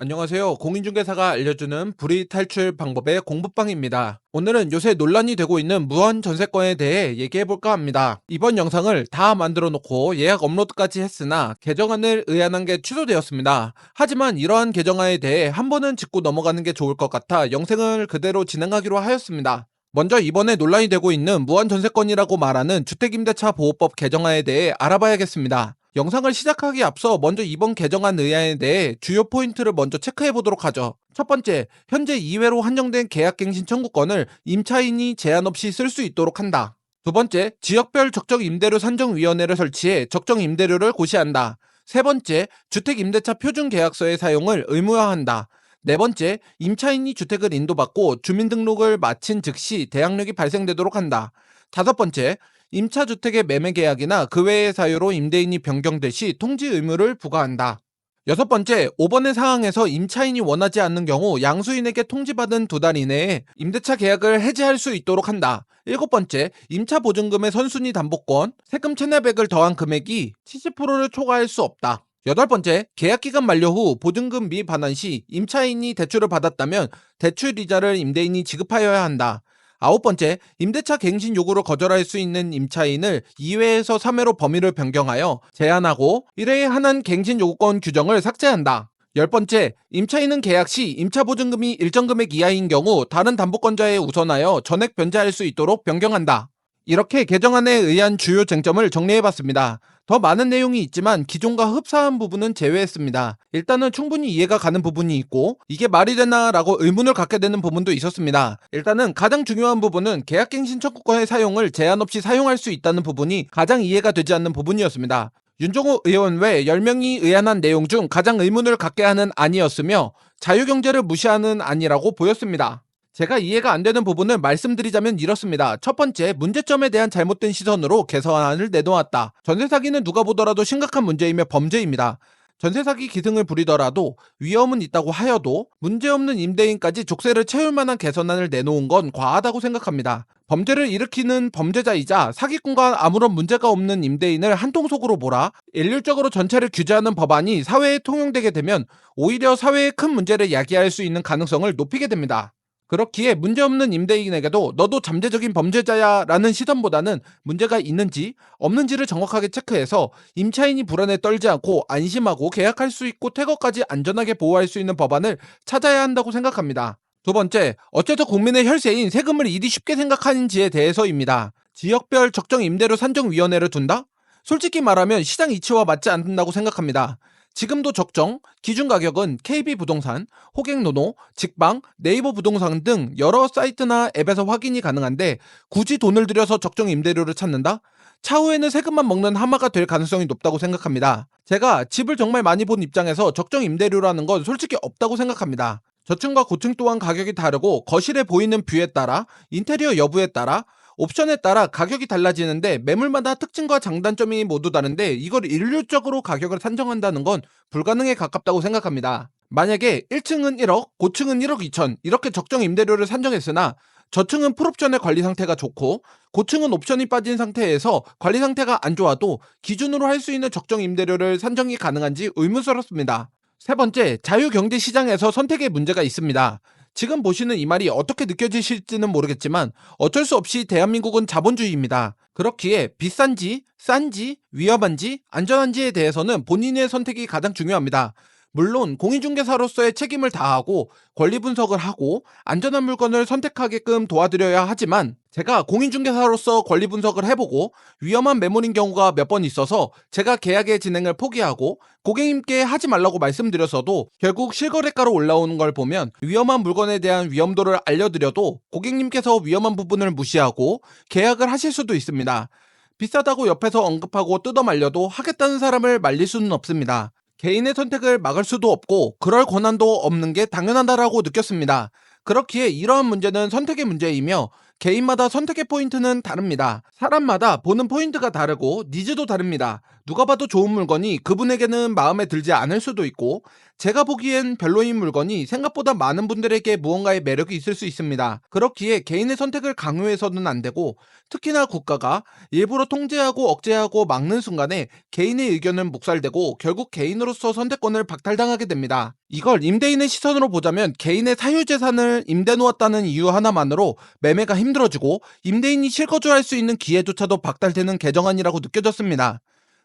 안녕하세요. 공인중개사가 알려주는 불이익 탈출 방법의 공부방입니다. 오늘은 요새 논란이 되고 있는 무한 전세권에 대해 얘기해볼까 합니다. 이번 영상을 다 만들어 놓고 예약 업로드까지 했으나 개정안을 의안한 게 취소되었습니다. 하지만 이러한 개정안에 대해 한 번은 짚고 넘어가는 게 좋을 것 같아 영상을 그대로 진행하기로 하였습니다. 먼저 이번에 논란이 되고 있는 무한전세권이라고 말하는 주택임대차 보호법 개정안에 대해 알아봐야겠습니다. 영상을 시작하기 앞서 먼저 이번 개정안 의안에 대해 주요 포인트를 먼저 체크해 보도록 하죠. 첫 번째, 현재 이외로 한정된 계약갱신 청구권을 임차인이 제한 없이 쓸 수 있도록 한다. 두 번째, 지역별 적정임대료 산정위원회를 설치해 적정임대료를 고시한다. 세 번째, 주택임대차 표준계약서의 사용을 의무화한다. 네 번째, 임차인이 주택을 인도받고 주민등록을 마친 즉시 대항력이 발생되도록 한다. 다섯 번째, 임차주택의 매매계약이나 그 외의 사유로 임대인이 변경될 시 통지 의무를 부과한다. 여섯 번째, 5번의 사항에서 임차인이 원하지 않는 경우 양수인에게 통지받은 2달 이내에 임대차 계약을 해지할 수 있도록 한다. 일곱 번째, 임차 보증금의 선순위 담보권, 세금 체납액을 더한 금액이 70%를 초과할 수 없다. 여덟 번째, 계약기간 만료 후 보증금 미반환 시 임차인이 대출을 받았다면 대출 이자를 임대인이 지급하여야 한다. 아홉 번째, 임대차 갱신 요구를 거절할 수 있는 임차인을 2회에서 3회로 범위를 변경하여 제한하고 1회에 한한 갱신 요구권 규정을 삭제한다. 열 번째, 임차인은 계약 시 임차 보증금이 일정 금액 이하인 경우 다른 담보권자에 우선하여 전액 변제할 수 있도록 변경한다. 이렇게 개정안에 의한 주요 쟁점을 정리해봤습니다. 더 많은 내용이 있지만 기존과 흡사한 부분은 제외했습니다. 일단은 충분히 이해가 가는 부분이 있고 이게 말이 되나 라고 의문을 갖게 되는 부분도 있었습니다. 일단은 가장 중요한 부분은 계약갱신 청구권의 사용을 제한 없이 사용할 수 있다는 부분이 가장 이해가 되지 않는 부분이었습니다. 윤종호 의원 외 10명이 의안한 내용 중 가장 의문을 갖게 하는 안이었으며 자유경제를 무시하는 안이라고 보였습니다. 제가 이해가 안 되는 부분을 말씀드리자면 이렇습니다. 첫 번째, 문제점에 대한 잘못된 시선으로 개선안을 내놓았다. 전세 사기는 누가 보더라도 심각한 문제이며 범죄입니다. 전세 사기 기승을 부리더라도 위험은 있다고 하여도 문제없는 임대인까지 족쇄를 채울 만한 개선안을 내놓은 건 과하다고 생각합니다. 범죄를 일으키는 범죄자이자 사기꾼과 아무런 문제가 없는 임대인을 한통속으로 몰아 일률적으로 전체를 규제하는 법안이 사회에 통용되게 되면 오히려 사회에 큰 문제를 야기할 수 있는 가능성을 높이게 됩니다. 그렇기에 문제없는 임대인에게도 너도 잠재적인 범죄자야 라는 시선보다는 문제가 있는지 없는지를 정확하게 체크해서 임차인이 불안에 떨지 않고 안심하고 계약할 수 있고 퇴거까지 안전하게 보호할 수 있는 법안을 찾아야 한다고 생각합니다. 두 번째, 어째서 국민의 혈세인 세금을 이리 쉽게 생각하는지에 대해서입니다. 지역별 적정 임대료 산정위원회를 둔다? 솔직히 말하면 시장 이치와 맞지 않는다고 생각합니다. 지금도 적정, 기준 가격은 KB부동산, 호갱노노, 직방, 네이버 부동산 등 여러 사이트나 앱에서 확인이 가능한데 굳이 돈을 들여서 적정 임대료를 찾는다? 차후에는 세금만 먹는 하마가 될 가능성이 높다고 생각합니다. 제가 집을 정말 많이 본 입장에서 적정 임대료라는 건 솔직히 없다고 생각합니다. 저층과 고층 또한 가격이 다르고 거실에 보이는 뷰에 따라, 인테리어 여부에 따라, 옵션에 따라 가격이 달라지는데 매물마다 특징과 장단점이 모두 다른데 이걸 일률적으로 가격을 산정한다는 건 불가능에 가깝다고 생각합니다. 만약에 1층은 1억, 고층은 1억 2천 이렇게 적정 임대료를 산정했으나 저층은 풀옵션의 관리 상태가 좋고 고층은 옵션이 빠진 상태에서 관리 상태가 안 좋아도 기준으로 할 수 있는 적정 임대료를 산정이 가능한지 의문스럽습니다. 세 번째, 자유경제시장에서 선택의 문제가 있습니다. 지금 보시는 이 말이 어떻게 느껴지실지는 모르겠지만 어쩔 수 없이 대한민국은 자본주의입니다. 그렇기에 비싼지, 싼지, 위험한지, 안전한지에 대해서는 본인의 선택이 가장 중요합니다. 물론 공인중개사로서의 책임을 다하고 권리 분석을 하고 안전한 물건을 선택하게끔 도와드려야 하지만 제가 공인중개사로서 권리 분석을 해보고 위험한 매물인 경우가 몇 번 있어서 제가 계약의 진행을 포기하고 고객님께 하지 말라고 말씀드렸어도 결국 실거래가로 올라오는 걸 보면 위험한 물건에 대한 위험도를 알려드려도 고객님께서 위험한 부분을 무시하고 계약을 하실 수도 있습니다. 비싸다고 옆에서 언급하고 뜯어 말려도 하겠다는 사람을 말릴 수는 없습니다. 개인의 선택을 막을 수도 없고 그럴 권한도 없는 게 당연하다라고 느꼈습니다. 그렇기에 이러한 문제는 선택의 문제이며 개인마다 선택의 포인트는 다릅니다. 사람마다 보는 포인트가 다르고 니즈도 다릅니다. 누가 봐도 좋은 물건이 그분에게는 마음에 들지 않을 수도 있고 제가 보기엔 별로인 물건이 생각보다 많은 분들에게 무언가의 매력이 있을 수 있습니다. 그렇기에 개인의 선택을 강요해서는 안 되고, 특히나 국가가 일부러 통제하고 억제하고 막는 순간에 개인의 의견은 묵살되고 결국 개인으로서 선택권을 박탈당하게 됩니다. 이걸 임대인의 시선으로 보자면 개인의 사유재산을 임대 놓았다는 이유 하나만으로 매매가 힘들어지고 임대인이 실거주할 수 있는 기회조차도 박탈되는 개정안이라고 느껴졌습니다.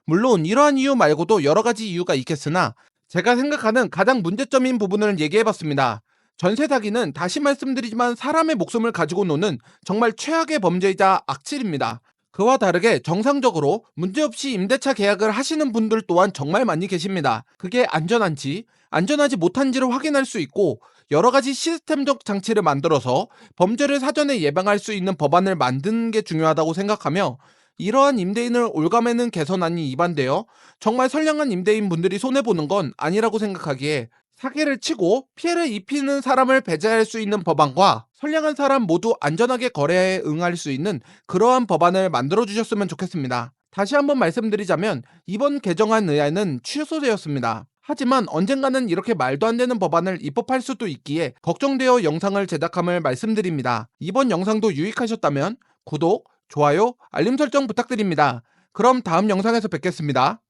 물론 이러한 이유 말고도 여러 가지 이유가 있겠으나 제가 생각하는 가장 문제점인 부분을 얘기해봤습니다. 전세 사기는 다시 말씀드리지만 사람의 목숨을 가지고 노는 정말 최악의 범죄이자 악질입니다. 그와 다르게 정상적으로 문제없이 임대차 계약을 하시는 분들 또한 정말 많이 계십니다. 그게 안전한지, 안전하지 못한지를 확인할 수 있고 여러 가지 시스템적 장치를 만들어서 범죄를 사전에 예방할 수 있는 법안을 만드는 게 중요하다고 생각하며, 이러한 임대인을 올가매는 개선안이 입안되어 정말 선량한 임대인 분들이 손해보는 건 아니라고 생각하기에, 사기를 치고 피해를 입히는 사람을 배제할 수 있는 법안과 선량한 사람 모두 안전하게 거래에 응할 수 있는 그러한 법안을 만들어 주셨으면 좋겠습니다. 다시 한번 말씀드리자면 이번 개정안 의안은 취소되었습니다. 하지만 언젠가는 이렇게 말도 안 되는 법안을 입법할 수도 있기에 걱정되어 영상을 제작함을 말씀드립니다. 이번 영상도 유익하셨다면 구독, 좋아요, 알림 설정 부탁드립니다. 그럼 다음 영상에서 뵙겠습니다.